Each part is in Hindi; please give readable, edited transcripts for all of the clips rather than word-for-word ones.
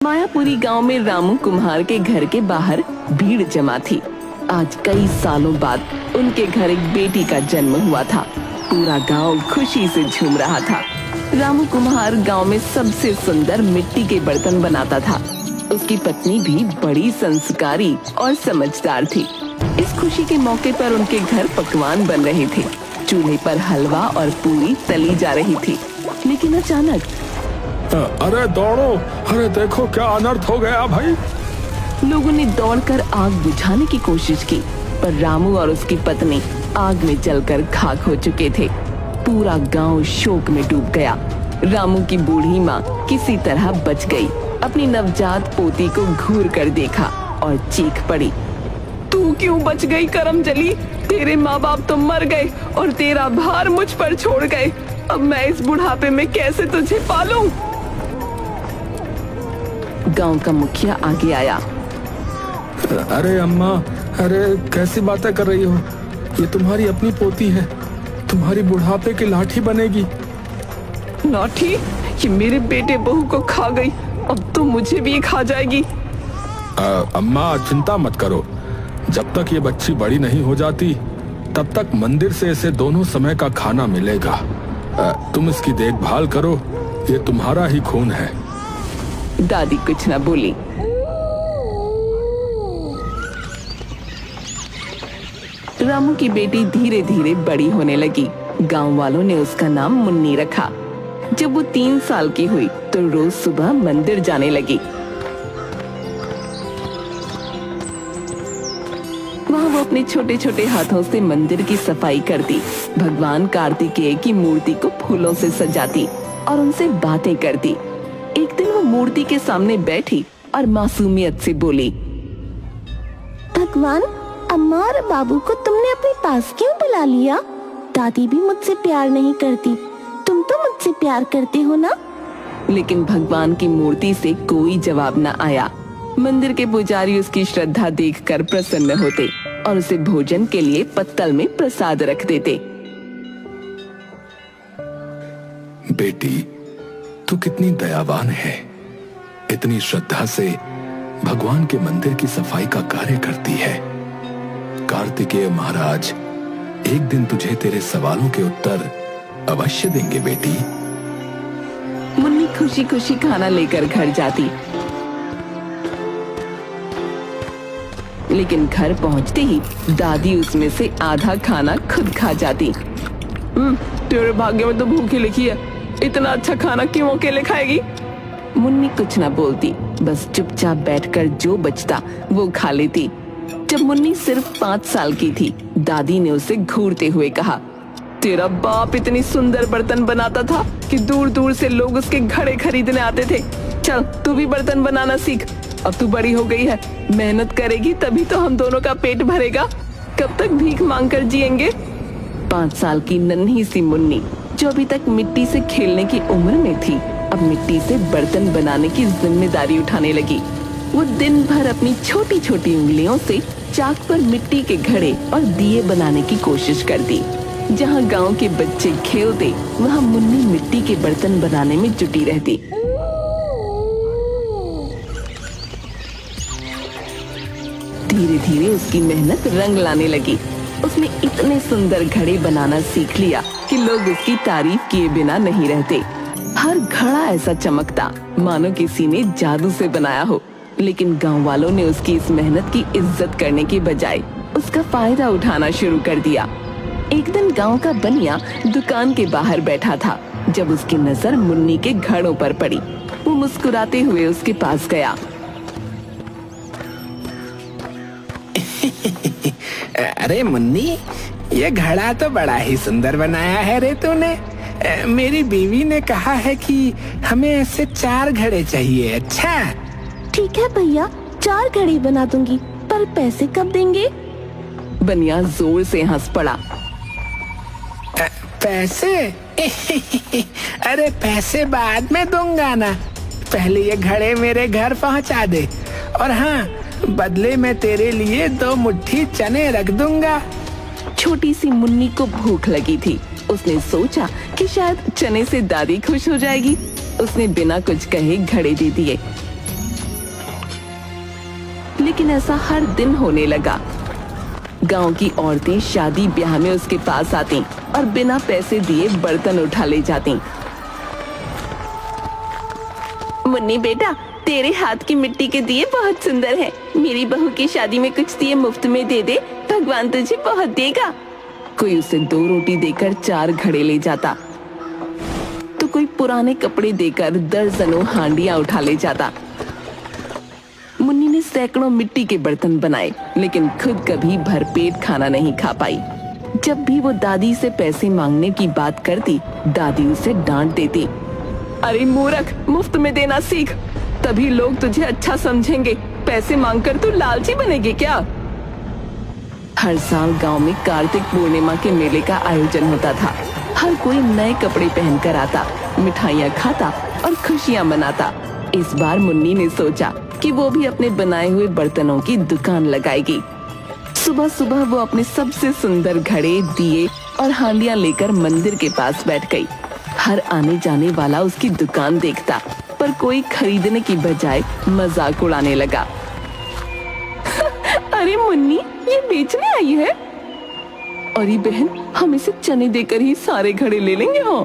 मायापुरी गांव में रामू कुम्हार के घर के बाहर भीड़ जमा थी। आज कई सालों बाद उनके घर एक बेटी का जन्म हुआ था। पूरा गांव खुशी से झूम रहा था। रामू कुम्हार गांव में सबसे सुंदर मिट्टी के बर्तन बनाता था। उसकी पत्नी भी बड़ी संस्कारी और समझदार थी। इस खुशी के मौके पर उनके घर पकवान बन रहे थे। चूल्हे पर हलवा और पूरी तली जा रही थी। लेकिन अचानक अरे दौड़ो, अरे देखो क्या अनर्थ हो गया भाई। लोगों ने दौड़कर आग बुझाने की कोशिश की, पर रामू और उसकी पत्नी आग में जलकर खाक हो चुके थे। पूरा गांव शोक में डूब गया। रामू की बूढ़ी माँ किसी तरह बच गई। अपनी नवजात पोती को घूर कर देखा और चीख पड़ी, तू क्यों बच गई करमजली? तेरे माँ बाप तो मर गए और तेरा भार मुझ पर छोड़ गए। अब मैं इस बुढ़ापे में कैसे तुझे पालूं? गांव का मुखिया आगे आया। अरे अम्मा, अरे कैसी बातें कर रही हो? ये तुम्हारी अपनी पोती है, तुम्हारी बुढ़ापे की लाठी बनेगी। लाठी? ये मेरे बेटे बहू को खा गई, अब तो मुझे भी खा जाएगी। अम्मा चिंता मत करो, जब तक ये बच्ची बड़ी नहीं हो जाती तब तक मंदिर से इसे दोनों समय का खाना मिलेगा। तुम इसकी देखभाल करो, ये तुम्हारा ही खून है। दादी कुछ न बोली। रामू की बेटी धीरे धीरे बड़ी होने लगी। गांव वालों ने उसका नाम मुन्नी रखा। जब वो 3 साल की हुई तो रोज सुबह मंदिर जाने लगी। वहाँ वो अपने छोटे छोटे हाथों से मंदिर की सफाई करती, भगवान कार्तिकेय की मूर्ति को फूलों से सजाती और उनसे बातें करती। एक दिन वो मूर्ति के सामने बैठी और मासूमियत से बोली, भगवान, अम्मा और बाबू को तुमने अपने पास क्यों बुला लिया? दादी भी मुझसे प्यार नहीं करती, तुम तो मुझसे प्यार करते हो ना? लेकिन भगवान की मूर्ति से कोई जवाब न आया। मंदिर के पुजारी उसकी श्रद्धा देखकर प्रसन्न होते और उसे भोजन के लिए पत्तल में प्रसाद रख देते। बेटी, तू कितनी दयावान है। इतनी श्रद्धा से भगवान के मंदिर की सफाई का कार्य करती है। कार्तिकेय महाराज एक दिन तुझे तेरे सवालों के उत्तर अवश्य देंगे बेटी। मुन्नी खुशी खुशी खाना लेकर घर जाती, लेकिन घर पहुंचते ही दादी उसमें से आधा खाना खुद खा जाती। तेरे भाग्य में तो भूखी लिखी है, इतना अच्छा खाना क्यों अकेले खाएगी? मुन्नी कुछ ना बोलती, बस चुपचाप बैठकर जो बचता वो खा लेती। जब मुन्नी सिर्फ 5 साल की थी, दादी ने उसे घूरते हुए कहा, तेरा बाप इतनी सुंदर बर्तन बनाता था कि दूर दूर से लोग उसके घड़े खरीदने आते थे। चल तू भी बर्तन बनाना सीख। अब तू बड़ी हो गई है, मेहनत करेगी तभी तो हम दोनों का पेट भरेगा। कब तक भीख मांगकर जिएंगे? 5 साल की नन्ही सी मुन्नी, जो अभी तक मिट्टी से खेलने की उम्र में थी, अब मिट्टी से बर्तन बनाने की जिम्मेदारी उठाने लगी। वो दिन भर अपनी छोटी छोटी उंगलियों से चाक पर मिट्टी के घड़े और दिए बनाने की कोशिश करती। जहाँ गांव के बच्चे खेलते, वहाँ मुन्नी मिट्टी के बर्तन बनाने में जुटी रहती। धीरे धीरे उसकी मेहनत रंग लाने लगी। उसने इतने सुंदर घड़े बनाना सीख लिया कि लोग उसकी तारीफ किए बिना नहीं रहते। हर घड़ा ऐसा चमकता मानो किसी ने जादू से बनाया हो। लेकिन गांव वालों ने उसकी इस मेहनत की इज्जत करने की बजाय उसका फायदा उठाना शुरू कर दिया। एक दिन गांव का बनिया दुकान के बाहर बैठा था। जब उसकी नजर मुन्नी के घड़ों पर पड़ी, वो मुस्कुराते हुए उसके पास गया। अरे मुन्नी, ये घड़ा तो बड़ा ही सुंदर बनाया है रे तूने। मेरी बीवी ने कहा है कि हमें ऐसे 4 घड़े चाहिए। अच्छा ठीक है भैया, 4 घड़ी बना दूंगी, पर पैसे कब देंगे? बनिया जोर से हंस पड़ा। पैसे? अरे पैसे बाद में दूंगा ना, पहले ये घड़े मेरे घर पहुंचा दे। और हाँ, बदले में तेरे लिए 2 मुट्ठी चने रख दूंगा। छोटी सी मुन्नी को भूख लगी थी। उसने सोचा कि शायद चने से दादी खुश हो जाएगी। उसने बिना कुछ कहे घड़े दे दिए। लेकिन ऐसा हर दिन होने लगा। गांव की औरतें शादी ब्याह में उसके पास आती और बिना पैसे दिए बर्तन उठा ले जाती। मुन्नी बेटा, तेरे हाथ की मिट्टी के दिए बहुत सुंदर हैं। मेरी बहू की शादी में कुछ दिए मुफ्त में दे दे, भगवान तुझे बहुत देगा। कोई उसे 2 रोटी देकर 4 घड़े ले जाता, तो कोई पुराने कपड़े देकर दर्जनों हांडियां उठा ले जाता। मुन्नी ने सैकड़ों मिट्टी के बर्तन बनाए, लेकिन खुद कभी भरपेट खाना नहीं खा पाई। जब भी वो दादी से पैसे मांगने की बात करती, दादी उसे डांट देती। अरे मूर्ख, मुफ्त में देना सीख, तभी लोग तुझे अच्छा समझेंगे। पैसे मांगकर तू लालची बनेगी क्या? हर साल गांव में कार्तिक पूर्णिमा के मेले का आयोजन होता था। हर कोई नए कपड़े पहनकर आता, मिठाइयाँ खाता और खुशियाँ मनाता। इस बार मुन्नी ने सोचा कि वो भी अपने बनाए हुए बर्तनों की दुकान लगाएगी। सुबह सुबह वो अपने सबसे सुंदर घड़े, दिए और हांडियां लेकर मंदिर के पास बैठ गई। हर आने जाने वाला उसकी दुकान देखता, पर कोई खरीदने की बजाय मजाक उड़ाने लगा। अरे मुन्नी, ये बेचने आई है? अरे बहन, हम इसे चने देकर ही सारे घड़े ले लेंगे। हाँ।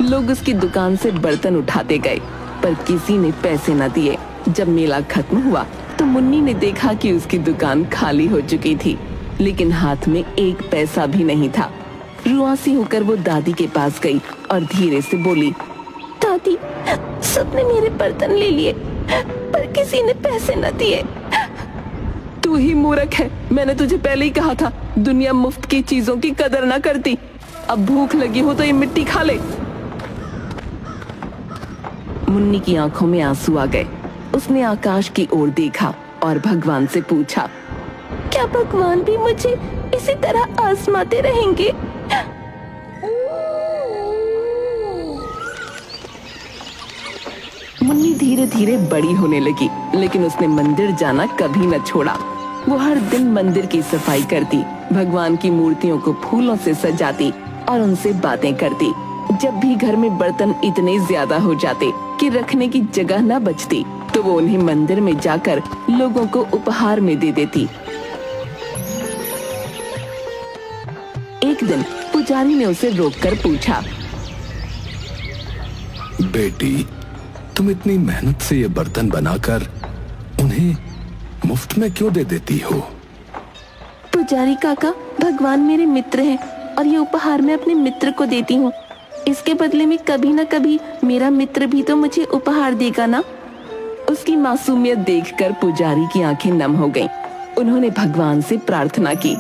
लोग उसकी दुकान से बर्तन उठाते गए, पर किसी ने पैसे न दिए। जब मेला खत्म हुआ तो मुन्नी ने देखा कि उसकी दुकान खाली हो चुकी थी, लेकिन हाथ में 1 पैसा भी नहीं था। रुआसी होकर वो दादी के पास गई और धीरे से बोली, दादी, सबने मेरे बर्तन ले लिए, पर किसी ने पैसे न दिए। तू ही मूर्ख है, मैंने तुझे पहले ही कहा था, दुनिया मुफ्त की चीजों की कदर ना करती। अब भूख लगी हो तो ये मिट्टी खा ले। मुन्नी की आंखों में आंसू आ गए। उसने आकाश की ओर देखा और भगवान से पूछा, क्या भगवान भी मुझे इसी तरह आजमाते रहेंगे? मुन्नी धीरे धीरे बड़ी होने लगी, लेकिन उसने मंदिर जाना कभी न छोड़ा। वो हर दिन मंदिर की सफाई करती, भगवान की मूर्तियों को फूलों से सजाती और उनसे बातें करती। जब भी घर में बर्तन इतने ज्यादा हो जाते कि रखने की जगह न बचती, तो वो उन्हें मंदिर में जाकर लोगों को उपहार में दे देती। एक दिन पुजारी ने उसे रोककर पूछा, बेटी, तुम इतनी मेहनत से ये बर्तन बनाकर उन्हें मुफ्त में क्यों दे देती हो? पुजारी काका, भगवान मेरे मित्र हैं और ये उपहार मैं अपने मित्र को देती हूँ। इसके बदले में कभी न कभी मेरा मित्र भी तो मुझे उपहार देगा ना। उसकी मासूमियत देखकर पुजारी की आंखें नम हो गईं। उन्होंने भगवान से प्रार्थना की,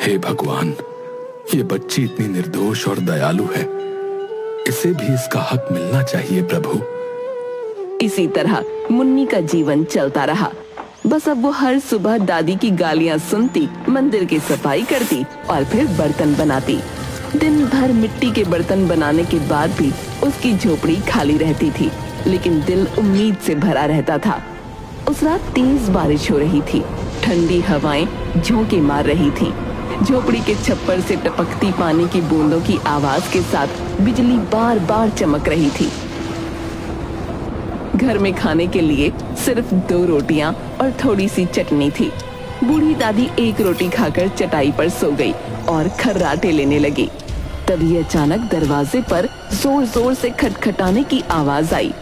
हे भगवान, ये बच्ची इतनी निर्दोष और दयालु है, इसे भी इसका हक मिलना चाहिए प्रभु। इसी तरह मुन्नी का जीवन चलता रहा। बस अब वो हर सुबह दादी की गालियां सुनती, मंदिर की सफाई करती और फिर बर्तन बनाती। दिन भर मिट्टी के बर्तन बनाने के बाद भी उसकी झोपड़ी खाली रहती थी, लेकिन दिल उम्मीद से भरा रहता था। उस रात तेज बारिश हो रही थी, ठंडी हवाएं झोंके मार रही थीं। झोपड़ी के छप्पर से टपकती पानी की बूंदों की आवाज के साथ बिजली बार बार चमक रही थी। घर में खाने के लिए सिर्फ 2 रोटियां और थोड़ी सी चटनी थी। बूढ़ी दादी 1 रोटी खाकर चटाई पर सो गई और खर्राटे लेने लगी। तभी अचानक दरवाजे पर जोर जोर से खटखटाने की आवाज आई।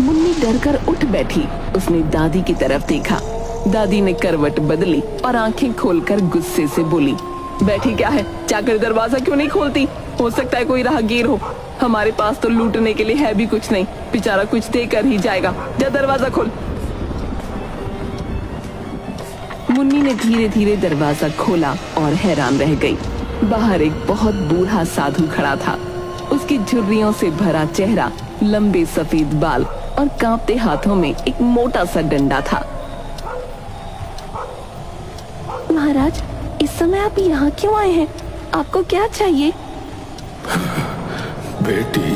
मुन्नी डरकर उठ बैठी। उसने दादी की तरफ देखा। दादी ने करवट बदली और आंखें खोलकर गुस्से से बोली, बैठी क्या है, जाकर दरवाजा क्यों नहीं खोलती? हो सकता है कोई राहगीर हो। हमारे पास तो लूटने के लिए है भी कुछ नहीं, बेचारा कुछ देकर ही जाएगा। जा दरवाजा खोल। मुन्नी ने धीरे धीरे दरवाजा खोला और हैरान रह गई। बाहर एक बहुत बूढ़ा साधु खड़ा था। उसकी झुर्रियों से भरा चेहरा, लंबे सफेद बाल और कांपते हाथों में एक मोटा सा डंडा था। महाराज, इस समय आप यहाँ क्यों आए हैं? आपको क्या चाहिए? बेटी,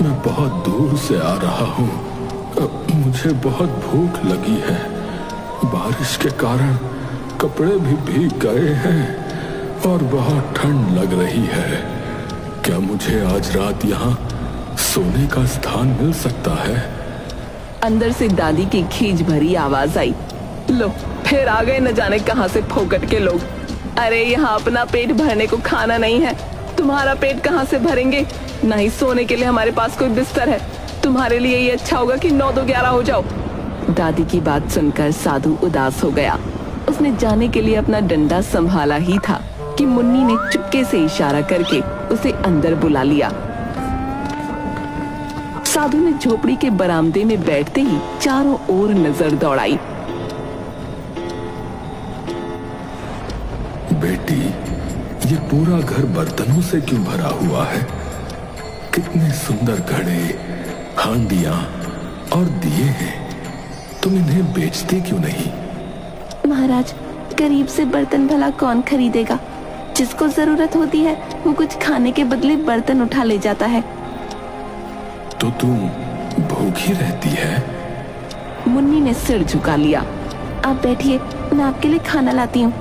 मैं बहुत दूर से आ रहा हूँ। मुझे बहुत भूख लगी है। बारिश के कारण कपड़े भी भीग गए हैं और बहुत ठंड लग रही है। क्या मुझे आज रात यहाँ सोने का स्थान मिल सकता है? अंदर से दादी की खींच भरी आवाज आई, लो फिर आ गए न जाने कहां से फोकट के लोग। अरे यहाँ अपना पेट भरने को खाना नहीं है, तुम्हारा पेट कहाँ से भरेंगे? ना ही सोने के लिए हमारे पास कोई बिस्तर है। तुम्हारे लिए ये अच्छा होगा कि 9 तो 11 हो जाओ। दादी की बात सुनकर साधु उदास हो गया। उसने जाने के लिए अपना डंडा संभाला ही था कि मुन्नी ने चुपके से इशारा करके उसे अंदर बुला लिया। साधु ने झोपड़ी के बरामदे में बैठते ही चारों ओर नजर दौड़ाई। बेटी, ये पूरा घर बर्तनों से क्यों भरा हुआ है? कितने सुंदर घड़े, हांडियां और दिए हैं। तुम इन्हें बेचते क्यों नहीं? महाराज, गरीब से बर्तन भला कौन खरीदेगा? जिसको जरूरत होती है वो कुछ खाने के बदले बर्तन उठा ले जाता है। तो तुम भूखी रहती है? मुन्नी ने सिर झुका लिया। आप बैठिए, मैं आपके लिए खाना लाती हूँ।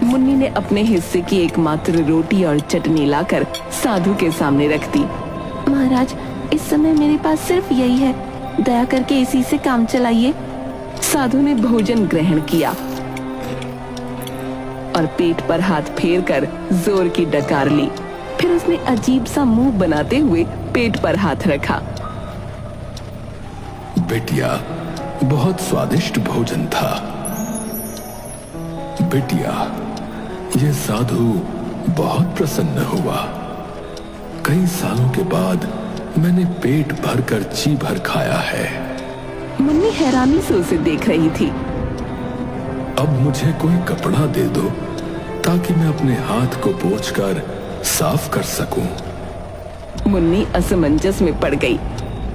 मुन्नी ने अपने हिस्से की एकमात्र रोटी और चटनी लाकर साधु के सामने रख दी। महाराज, इस समय मेरे पास सिर्फ यही है, दया करके इसी से काम चलाइए। साधु ने भोजन ग्रहण किया और पेट पर हाथ फेरकर जोर की डकार ली। फिर उसने अजीब सा मुंह बनाते हुए पेट पर हाथ रखा। बेटिया, बहुत स्वादिष्ट भोजन था। बेटिया, ये साधु बहुत प्रसन्न हुआ। कई सालों के बाद मैंने पेट भरकर जी भर खाया है। मुन्नी हैरानी से उसे देख रही थी। अब मुझे कोई कपड़ा दे दो ताकि मैं अपने हाथ को पोंछकर साफ कर सकूं। मुन्नी असमंजस में पड़ गई।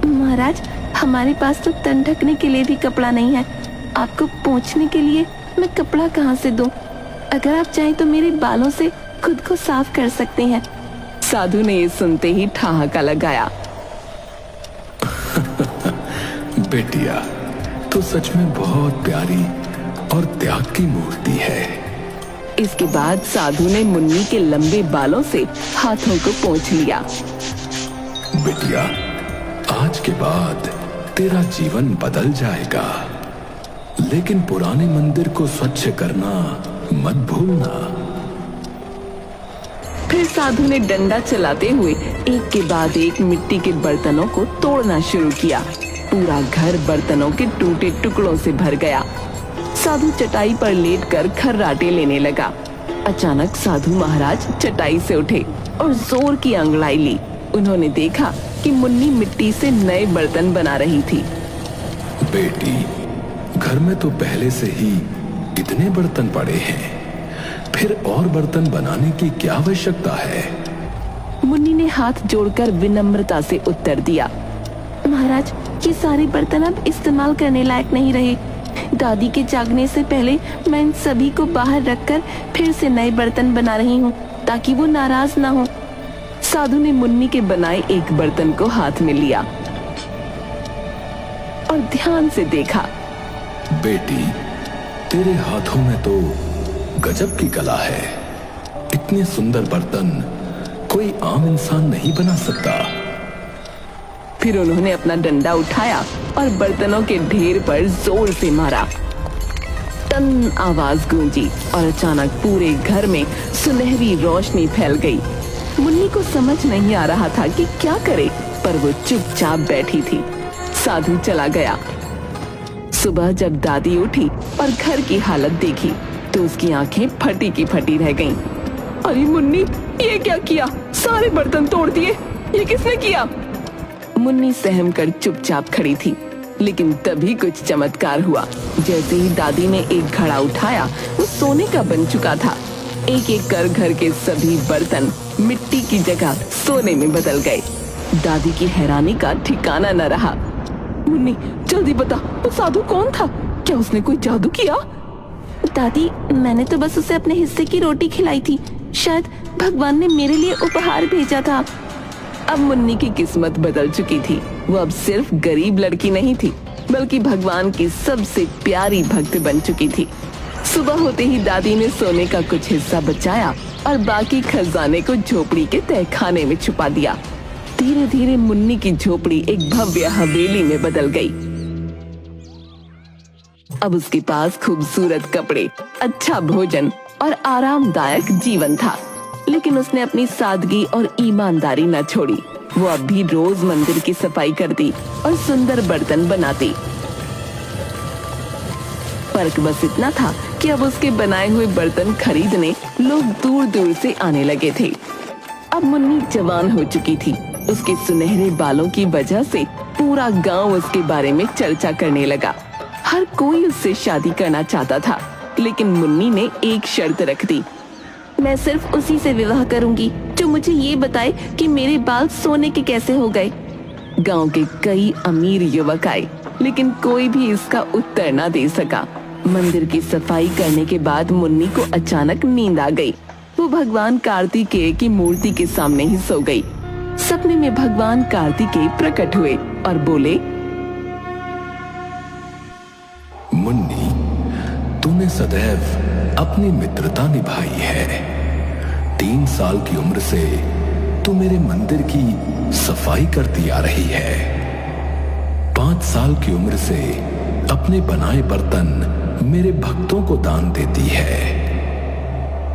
महाराज, हमारे पास तो तन ढकने के लिए भी कपड़ा नहीं है। आपको पोंछने के लिए मैं कपड़ा कहाँ से दूं? अगर आप चाहें तो मेरे बालों से खुद को साफ कर सकते हैं। साधु ने ये सुनते ही ठहाका लगाया। बेटिया, तो सच में बहुत प्यारी और त्याग की मूर्ति है। इसके बाद साधु ने मुन्नी के लंबे बालों से हाथों को पोंछ लिया। बेटिया, आज के बाद तेरा जीवन बदल जाएगा, लेकिन पुराने मंदिर को स्वच्छ करना मत भूलना। फिर साधु ने डंडा चलाते हुए एक के बाद एक मिट्टी के बर्तनों को तोड़ना शुरू किया। पूरा घर बर्तनों के टूटे टुकड़ों से भर गया। साधु चटाई पर लेटकर खर्राटे लेने लगा। अचानक साधु महाराज चटाई से उठे और जोर की अंगड़ाई ली। उन्होंने देखा कि मुन्नी मिट्टी से नए बर्तन बना रही थी। बेटी, घर में तो पहले से ही इतने बर्तन पड़े हैं, फिर और बर्तन बनाने की क्या आवश्यकता है? मुन्नी ने हाथ जोड़कर विनम्रता से उत्तर दिया। महाराज, ये सारे बर्तन अब इस्तेमाल करने लायक नहीं रहे। दादी के जागने से पहले मैं इन सभी को बाहर रखकर फिर से नए बर्तन बना रही हूँ ताकि वो नाराज ना हो। साधु ने मुन्नी के बनाए एक बर्तन को हाथ में लिया और ध्यान से देखा। बेटी, तेरे हाथों में तो गजब की कला है। इतने सुंदर बर्तन कोई आम इंसान नहीं बना सकता। फिर उन्होंने अपना डंडा उठाया और बर्तनों के ढेर पर जोर से मारा। टन आवाज गूंजी और अचानक पूरे घर में सुनहरी रोशनी फैल गई। मुन्नी को समझ नहीं आ रहा था कि क्या करे, पर वो चुपचाप बैठी थी। साधु चला गया। सुबह जब दादी उठी और घर की हालत देखी तो उसकी आंखें फटी की फटी रह गईं। अरे मुन्नी, ये क्या किया? सारे बर्तन तोड़ दिए। ये किसने किया? मुन्नी सहम कर चुपचाप खड़ी थी, लेकिन तभी कुछ चमत्कार हुआ। जैसे ही दादी ने एक घड़ा उठाया, वो सोने का बन चुका था। एक एक कर घर के सभी बर्तन मिट्टी की जगह सोने में बदल गए। दादी की हैरानी का ठिकाना न रहा। मुन्नी, जल्दी बता, वो साधु कौन था? क्या उसने कोई जादू किया? दादी, मैंने तो बस उसे अपने हिस्से की रोटी खिलाई थी। शायद भगवान ने मेरे लिए उपहार भेजा था। अब मुन्नी की किस्मत बदल चुकी थी। वो अब सिर्फ गरीब लड़की नहीं थी, बल्कि भगवान की सबसे प्यारी भक्त बन चुकी थी। सुबह होते ही दादी ने सोने का कुछ हिस्सा बचाया और बाकी खजाने को झोपड़ी के तहखाने में छुपा दिया। धीरे धीरे मुन्नी की झोपड़ी एक भव्य हवेली में बदल गई। अब उसके पास खूबसूरत कपड़े, अच्छा भोजन और आरामदायक जीवन था। लेकिन उसने अपनी सादगी और ईमानदारी न छोड़ी। वो अब भी रोज मंदिर की सफाई करती और सुंदर बर्तन बनाती। फर्क बस इतना था कि अब उसके बनाए हुए बर्तन खरीदने लोग दूर दूर से आने लगे थे। अब मुन्नी जवान हो चुकी थी। उसके सुनहरे बालों की वजह से पूरा गांव उसके बारे में चर्चा करने लगा। हर कोई उससे शादी करना चाहता था, लेकिन मुन्नी ने एक शर्त रख दी। मैं सिर्फ उसी से विवाह करूंगी जो मुझे ये बताए कि मेरे बाल सोने के कैसे हो गए। गांव के कई अमीर युवक आए, लेकिन कोई भी इसका उत्तर न दे सका। मंदिर की सफाई करने के बाद मुन्नी को अचानक नींद आ गई। वो भगवान कार्तिकेय की मूर्ति के सामने ही सो गई। सपने में भगवान कार्तिकेय प्रकट हुए और बोले, मुन्नी, तूने सदैव अपनी मित्रता निभाई है। 3 साल की उम्र से तू मेरे मंदिर की सफाई करती आ रही है। 5 साल की उम्र से अपने बनाए बर्तन मेरे भक्तों को दान देती है।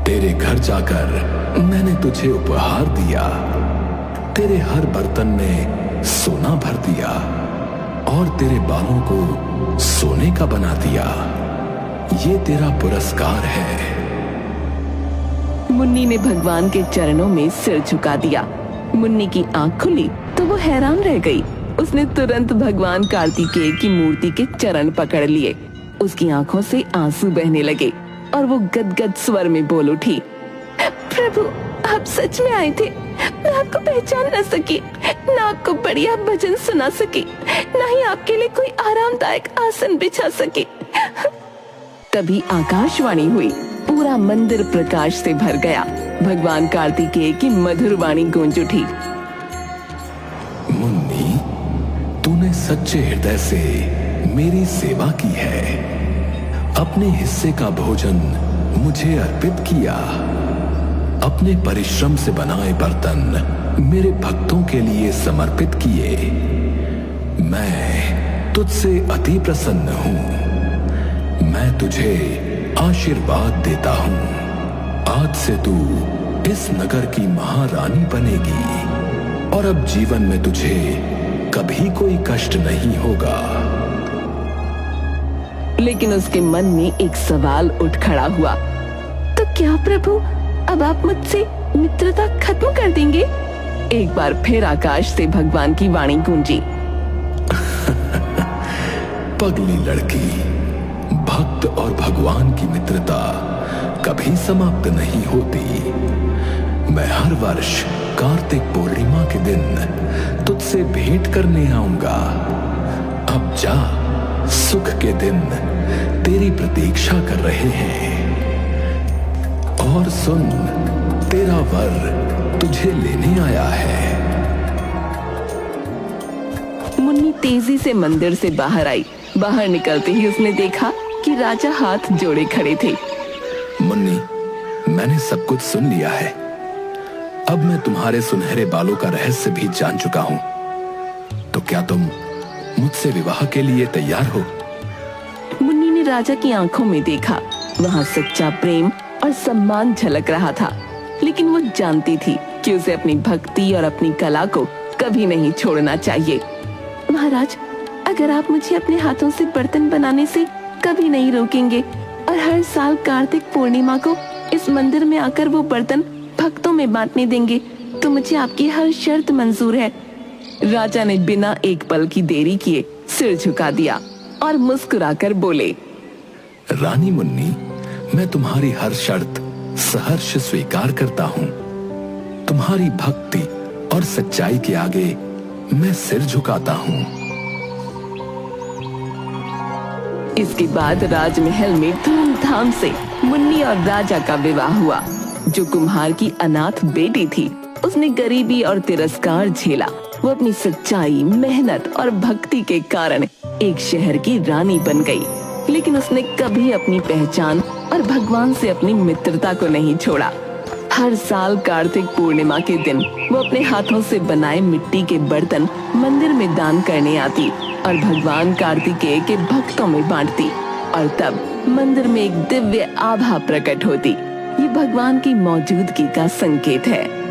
तेरे घर जाकर मैंने तुझे उपहार दिया। तेरे हर बर्तन में सोना भर दिया और तेरे बालों को सोने का बना दिया। ये तेरा पुरस्कार है। मुन्नी ने भगवान के चरणों में सिर झुका दिया। मुन्नी की आंख खुली तो वो हैरान रह गई। उसने तुरंत भगवान कार्तिकेय की मूर्ति के चरण पकड़ लिए। उसकी आंखों से आंसू बहने लगे और वो गदगद स्वर में बोल उठी, प्रभु, आप सच में आए थे। मैं आपको पहचान न सकी, न आपको बढ़िया भजन सुना सकी, न ही आपके लिए कोई आरामदायक आसन बिछा सकी। तभी आकाशवाणी हुई। पूरा मंदिर प्रकाश से भर गया। भगवान कार्तिकेय की मधुर वाणी गूंज उठी, मुन्नी, तूने सच्चे हृदय से मेरी सेवा की है। अपने हिस्से का भोजन मुझे अर्पित किया। अपने परिश्रम से बनाए बर्तन मेरे भक्तों के लिए समर्पित किए। मैं तुझसे अति प्रसन्न हूं। मैं तुझे आशीर्वाद देता हूं। आज से तू इस नगर की महारानी बनेगी और अब जीवन में तुझे कभी कोई कष्ट नहीं होगा। लेकिन उसके मन में एक सवाल उठ खड़ा हुआ। तो क्या प्रभु, अब आप मुझसे मित्रता खत्म कर देंगे? एक बार फिर आकाश से भगवान की वाणी गूंजी, पगली लड़की, भक्त और भगवान की मित्रता कभी समाप्त नहीं होती। मैं हर वर्ष कार्तिक पूर्णिमा के दिन तुझसे भेंट करने आऊंगा। अब जा, सुख के दिन तेरी प्रतीक्षा कर रहे हैं। और सुन, तेरा वर तुझे लेने आया है। मुन्नी तेजी से मंदिर से बाहर आई। बाहर निकलते ही उसने देखा कि राजा हाथ जोड़े खड़े थे। मुन्नी, मैंने सब कुछ सुन लिया है। अब मैं तुम्हारे सुनहरे बालों का रहस्य भी जान चुका हूं। तो क्या तुम मुझसे विवाह के लिए तैयार हो? मुन्नी ने राजा की आंखों में देखा। वहाँ सच्चा प्रेम और सम्मान झलक रहा था। लेकिन वो जानती थी कि उसे अपनी भक्ति और अपनी कला को कभी नहीं छोड़ना चाहिए। महाराज, अगर आप मुझे अपने हाथों से बर्तन बनाने से कभी नहीं रोकेंगे और हर साल कार्तिक पूर्णिमा को इस मंदिर में आकर वो बर्तन भक्तों में बांटने देंगे, तो मुझे आपकी हर शर्त मंजूर है। राजा ने बिना एक पल की देरी किए सिर झुका दिया और मुस्कुराकर बोले, रानी मुन्नी, मैं तुम्हारी हर शर्त सहर्ष स्वीकार करता हूँ। तुम्हारी भक्ति और सच्चाई के आगे मैं सिर झुकाता हूँ। इसके बाद राजमहल में धूमधाम से मुन्नी और राजा का विवाह हुआ। जो कुम्हार की अनाथ बेटी थी, उसने गरीबी और तिरस्कार झेला। वो अपनी सच्चाई, मेहनत और भक्ति के कारण एक शहर की रानी बन गई। लेकिन उसने कभी अपनी पहचान और भगवान से अपनी मित्रता को नहीं छोड़ा। हर साल कार्तिक पूर्णिमा के दिन वो अपने हाथों से बनाए मिट्टी के बर्तन मंदिर में दान करने आती और भगवान कार्तिकेय के भक्तों में बांटती। और तब मंदिर में एक दिव्य आभा प्रकट होती। ये भगवान की मौजूदगी का संकेत है।